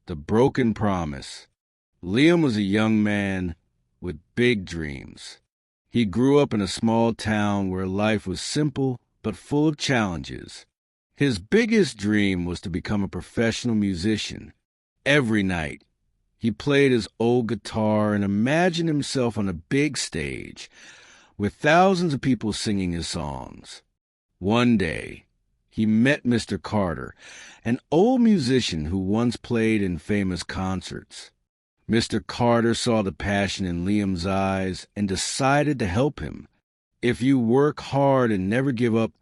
The Broken Promise. Liam was a young man with big dreams. He grew up in a small town where life was simple but full of challenges. His biggest dream was to become a professional musician. Every night, he played his old guitar and imagined himself on a big stage with thousands of people singing his songs. One day, he met Mr. Carter, an old musician who once played in famous concerts. Mr. Carter saw the passion in Liam's eyes and decided to help him. "If you work hard and never give up,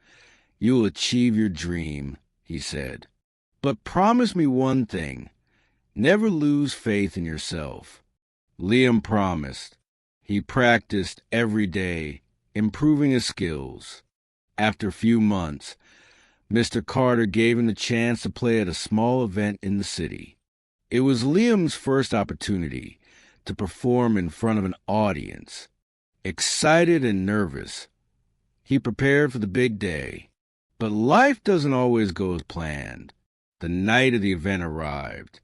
you will achieve your dream," he said. "But promise me one thing. Never lose faith in yourself." Liam promised. He practiced every day, improving his skills. After a few months, Mr. Carter gave him the chance to play at a small event in the city. It was Liam's first opportunity to perform in front of an audience. Excited and nervous, he prepared for the big day. But life doesn't always go as planned. The night of the event arrived.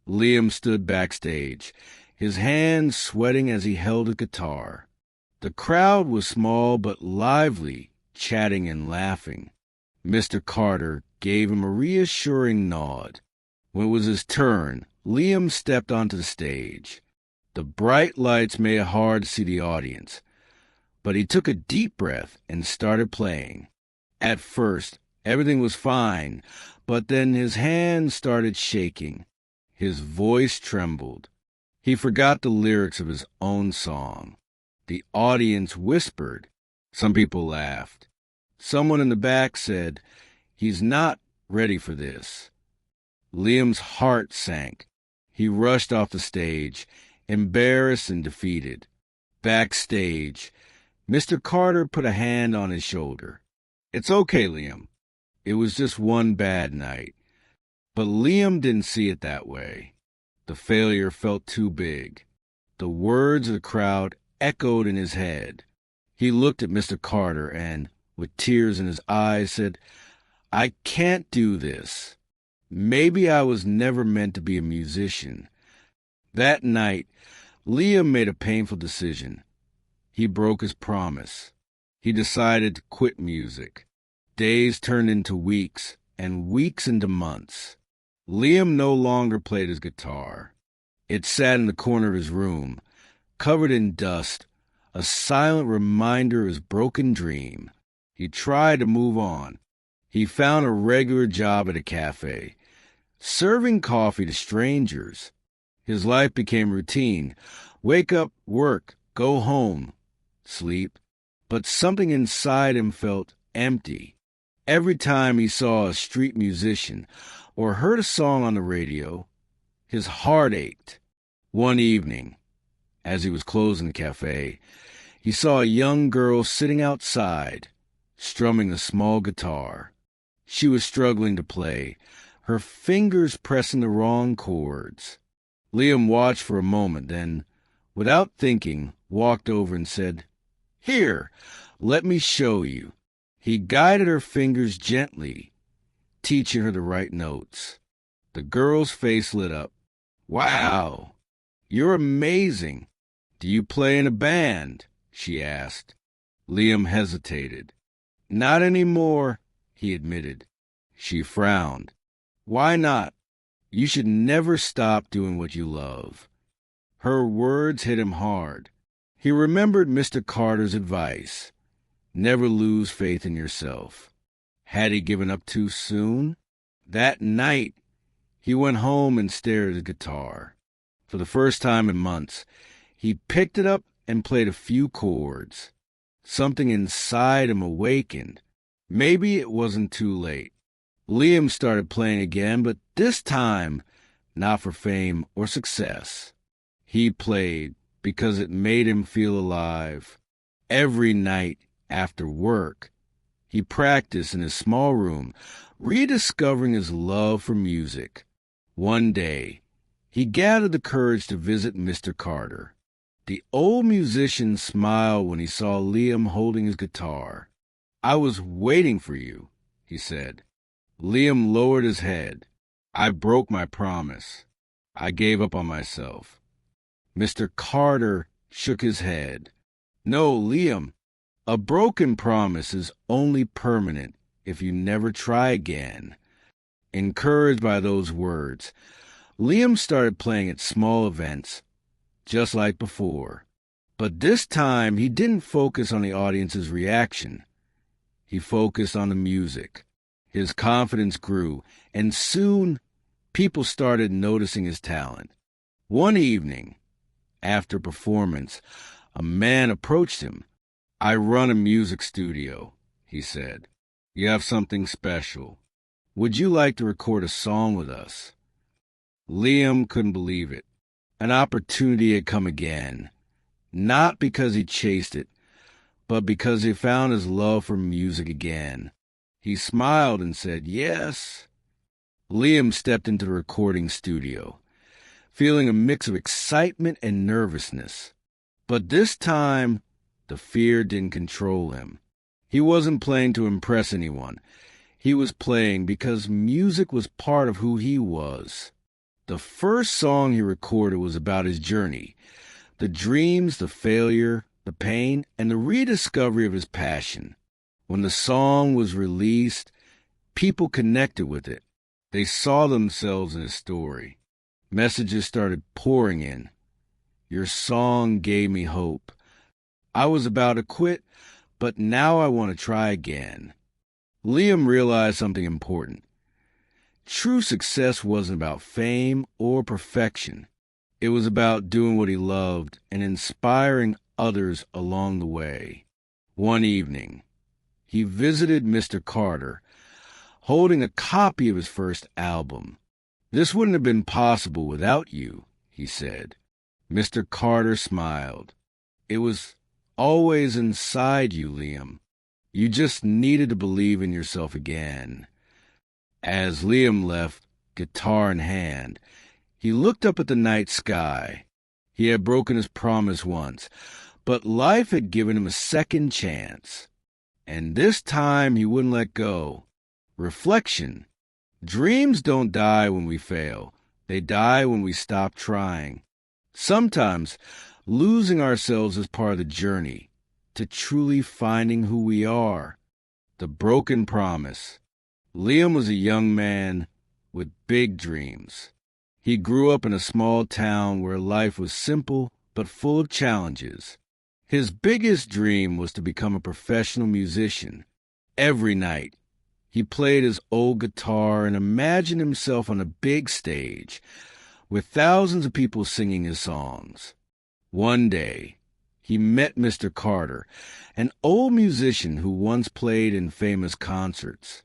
Liam stood backstage, his hands sweating as he held a guitar. The crowd was small but lively, chatting and laughing. Mr. Carter gave him a reassuring nod. When it was his turn, Liam stepped onto the stage. The bright lights made it hard to see the audience, but he took a deep breath and started playing. At first, everything was fine, but then his hands started shaking. His voice trembled. He forgot the lyrics of his own song. The audience whispered. Some people laughed. Someone in the back said, "He's not ready for this." Liam's heart sank. He rushed off the stage, embarrassed and defeated. Backstage, Mr. Carter put a hand on his shoulder. "It's okay, Liam. It was just one bad night." But Liam didn't see it that way. The failure felt too big. The words of the crowd echoed in his head. He looked at Mr. Carter and, with tears in his eyes, said, "I can't do this. Maybe I was never meant to be a musician." That night, Liam made a painful decision. He broke his promise. He decided to quit music. Days turned into weeks, and weeks into months. Liam no longer played his guitar. It sat in the corner of his room, covered in dust, a silent reminder of his broken dream. He tried to move on. He found a regular job at a cafe, serving coffee to strangers. His life became routine. Wake up, work, go home, sleep. But something inside him felt empty. Every time he saw a street musician or heard a song on the radio, his heart ached. One evening, as he was closing the cafe, he saw a young girl sitting outside, strumming a small guitar. She was struggling to play, her fingers pressing the wrong chords. Liam watched for a moment, then, without thinking, walked over and said, "Here, let me show you." He guided her fingers gently, teaching her the right notes. The girl's face lit up. "Wow, you're amazing. Do you play in a band?" she asked. Liam hesitated. "Not anymore," he admitted. She frowned. "Why not? You should never stop doing what you love." Her words hit him hard. He remembered Mr. Carter's advice. Never lose faith in yourself. Had he given up too soon? That night, he went home and stared at his guitar. For the first time in months, he picked it up and played a few chords. Something inside him awakened. Maybe it wasn't too late. Liam started playing again, but this time, not for fame or success. He played because it made him feel alive. Every night after work, he practiced in his small room, rediscovering his love for music. One day, he gathered the courage to visit Mr. Carter. The old musician smiled when he saw Liam holding his guitar. "I was waiting for you," he said. Liam lowered his head. "I broke my promise. I gave up on myself. Mr. Carter shook his head. No, Liam, a broken promise is only permanent if you never try again. Encouraged by those words, Liam started playing at small events, just like before. But this time, he didn't focus on the audience's reaction. He focused on the music. His confidence grew, and soon people started noticing his talent. One evening, after performance, a man approached him. I run a music studio, he said. You have something special. Would you like to record a song with us? Liam couldn't believe it. An opportunity had come again. Not because he chased it, but because he found his love for music again. He smiled and said, yes. Liam stepped into the recording studio, feeling a mix of excitement and nervousness. But this time, the fear didn't control him. He wasn't playing to impress anyone. He was playing because music was part of who he was. The first song he recorded was about his journey, the dreams, the failure, the pain, and the rediscovery of his passion. When the song was released, people connected with it. They saw themselves in his story. Messages started pouring in. Your song gave me hope. I was about to quit, but now I want to try again. Liam realized something important. True success wasn't about fame or perfection. It was about doing what he loved and inspiring others along the way. One evening, he visited Mr. Carter, holding a copy of his first album. This wouldn't have been possible without you, he said. Mr. Carter smiled. It was always inside you, Liam. You just needed to believe in yourself again. As Liam left, guitar in hand, he looked up at the night sky. He had broken his promise once, but life had given him a second chance. And this time he wouldn't let go. Reflection. Dreams don't die when we fail. They die when we stop trying. Sometimes losing ourselves is part of the journey to truly finding who we are. The broken promise. Liam was a young man with big dreams. He grew up in a small town where life was simple but full of challenges. His biggest dream was to become a professional musician. Every night, he played his old guitar and imagined himself on a big stage with thousands of people singing his songs. One day, he met Mr. Carter, an old musician who once played in famous concerts.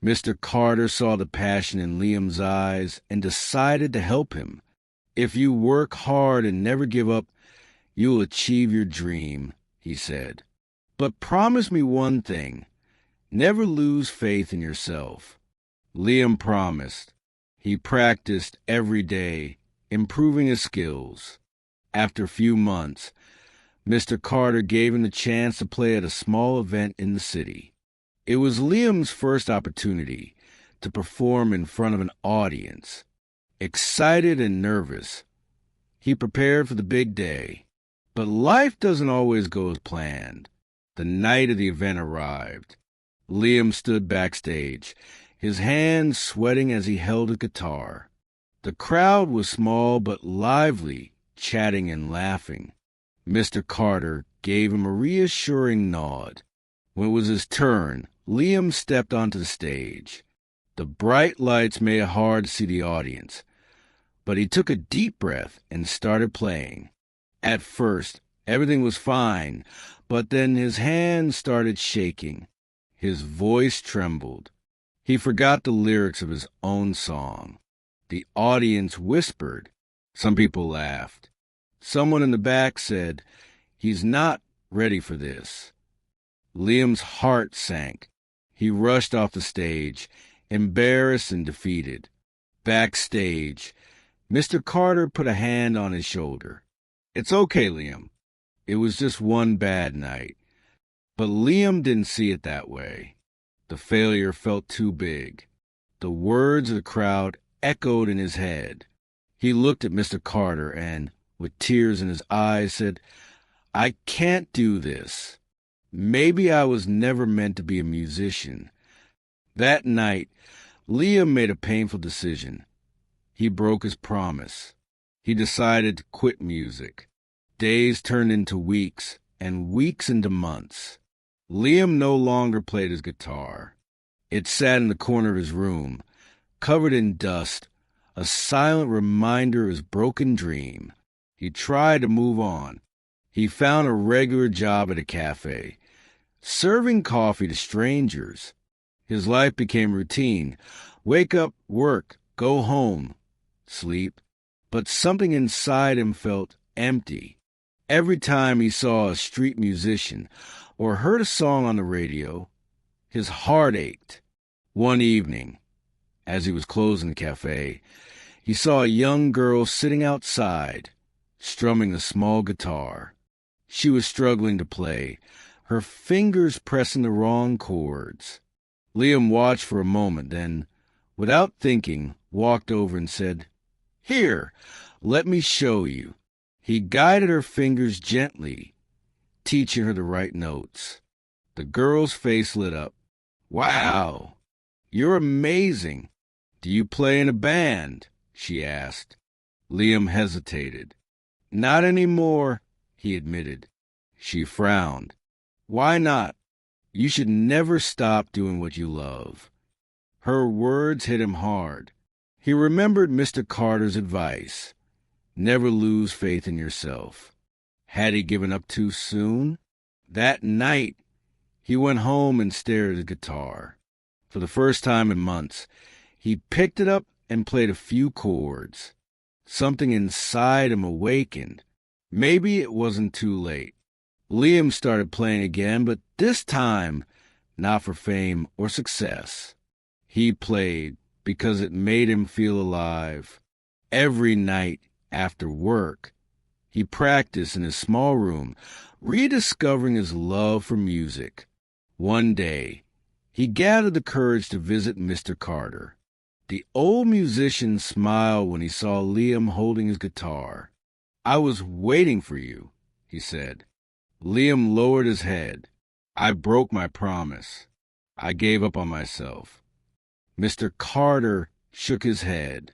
Mr. Carter saw the passion in Liam's eyes and decided to help him. If you work hard and never give up, you will achieve your dream, he said. But promise me one thing. Never lose faith in yourself. Liam promised. He practiced every day, improving his skills. After a few months, Mr. Carter gave him the chance to play at a small event in the city. It was Liam's first opportunity to perform in front of an audience. Excited and nervous, he prepared for the big day. But life doesn't always go as planned. The night of the event arrived. Liam stood backstage, his hands sweating as he held a guitar. The crowd was small but lively, chatting and laughing. Mr. Carter gave him a reassuring nod. When it was his turn, Liam stepped onto the stage. The bright lights made it hard to see the audience, but he took a deep breath and started playing. At first, everything was fine, but then his hands started shaking. His voice trembled. He forgot the lyrics of his own song. The audience whispered. Some people laughed. Someone in the back said, "He's not ready for this." Liam's heart sank. He rushed off the stage, embarrassed and defeated. Backstage, Mr. Carter put a hand on his shoulder. "It's okay, Liam. It was just one bad night." But Liam didn't see it that way. The failure felt too big. The words of the crowd echoed in his head. He looked at Mr. Carter and, with tears in his eyes, said, "I can't do this. Maybe I was never meant to be a musician." That night, Liam made a painful decision. He broke his promise. He decided to quit music. Days turned into weeks, and weeks into months. Liam no longer played his guitar. It sat in the corner of his room, covered in dust, a silent reminder of his broken dream. He tried to move on. He found a regular job at a cafe, serving coffee to strangers. His life became routine. Wake up, work, go home, sleep. But something inside him felt empty. Every time he saw a street musician or heard a song on the radio, his heart ached. One evening, as he was closing the cafe, he saw a young girl sitting outside, strumming a small guitar. She was struggling to play, her fingers pressing the wrong chords. Liam watched for a moment, then, without thinking, walked over and said, "Here, let me show you." He guided her fingers gently, teaching her the right notes. The girl's face lit up. "Wow, you're amazing. Do you play in a band?" she asked. Liam hesitated. "Not anymore," he admitted. She frowned. "Why not? You should never stop doing what you love." Her words hit him hard. He remembered Mr. Carter's advice. Never lose faith in yourself. Had he given up too soon? That night, he went home and stared at his guitar. For the first time in months, he picked it up and played a few chords. Something inside him awakened. Maybe it wasn't too late. Liam started playing again, but this time, not for fame or success. He played because it made him feel alive. Every night after work, he practiced in his small room, rediscovering his love for music. One day, he gathered the courage to visit Mr. Carter. The old musician smiled when he saw Liam holding his guitar. "I was waiting for you," he said. Liam lowered his head. "I broke my promise. I gave up on myself." Mr. Carter shook his head.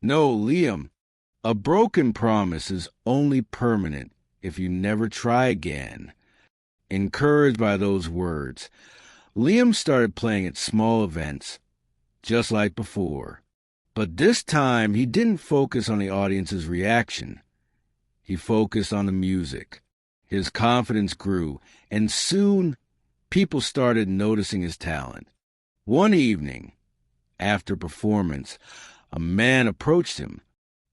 "No, Liam, a broken promise is only permanent if you never try again." Encouraged by those words, Liam started playing at small events, just like before. But this time, he didn't focus on the audience's reaction. He focused on the music. His confidence grew, and soon people started noticing his talent. One evening, after performance, a man approached him.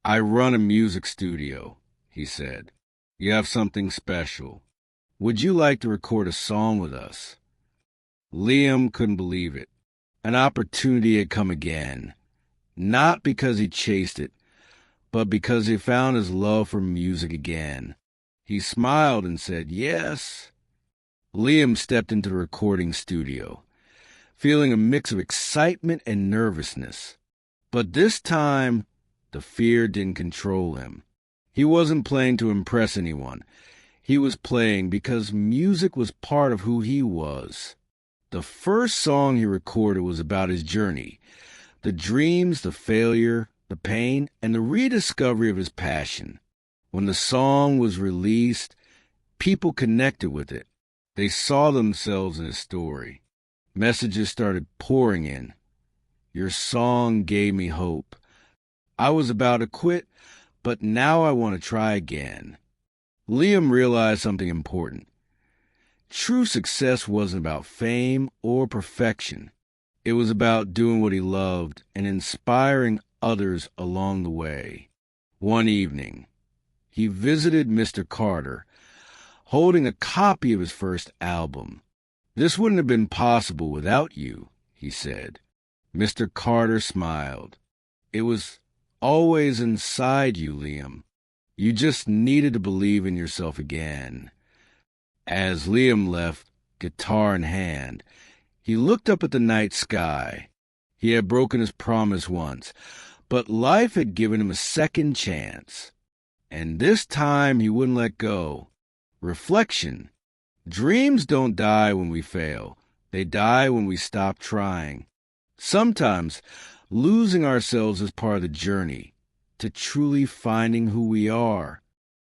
"I run a music studio," he said. "You have something special. Would you like to record a song with us?" Liam couldn't believe it. An opportunity had come again, not because he chased it, but because he found his love for music again. He smiled and said, "Yes." Liam stepped into the recording studio, feeling a mix of excitement and nervousness. But this time, the fear didn't control him. He wasn't playing to impress anyone. He was playing because music was part of who he was. The first song he recorded was about his journey, the dreams, the failure, the pain, and the rediscovery of his passion. When the song was released, people connected with it. They saw themselves in his story. Messages started pouring in. "Your song gave me hope. I was about to quit, but now I want to try again." Liam realized something important. True success wasn't about fame or perfection. It was about doing what he loved and inspiring others along the way. One evening, he visited Mr. Carter, holding a copy of his first album. "This wouldn't have been possible without you," he said. Mr. Carter smiled. "It was always inside you, Liam. You just needed to believe in yourself again." As Liam left, guitar in hand, he looked up at the night sky. He had broken his promise once, But life had given him a second chance, and this time he wouldn't let go. Reflection. Dreams don't die when we fail. They die when we stop trying. Sometimes losing ourselves is part of the journey to truly finding who we are.